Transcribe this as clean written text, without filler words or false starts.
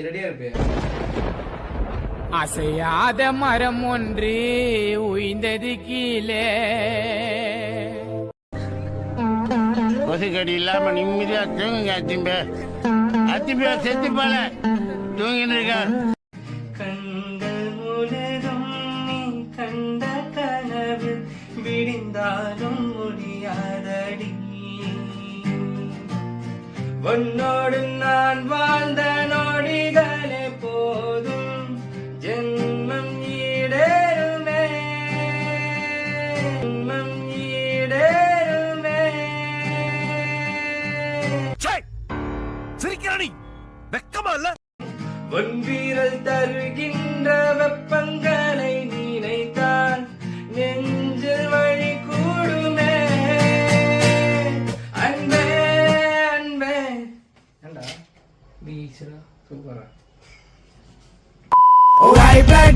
ரெடியா இருப்பே. அசையாத மரம் ஒன்று உய்ந்தது கீழே. கொசுக்கடி இல்லாம நிம்மதியா தூங்குங்க. அத்திம்பே செத்து போல தூங்கிட்டு இருக்கார். கண்கள் முழுதும் நீ கண்ட கனவு விடிந்தாலும் முடியாதடி. உன்னோடு நான் வாழ்ந்த நொடிகளே போதும் ஜென்மம் ஈடேறுமே, ஜென்மம் ஈடேறுமே. சிரிக்கிறானி வெக்கமா இல்ல? உன் வீரல் தருகின்ற வெப்பங்களை நினைத்தால் நெஞ்சில் வழி கூடுமே. அன்பே அன்பே. ஏண்டா பீச்சரா சூப்பரா. White blood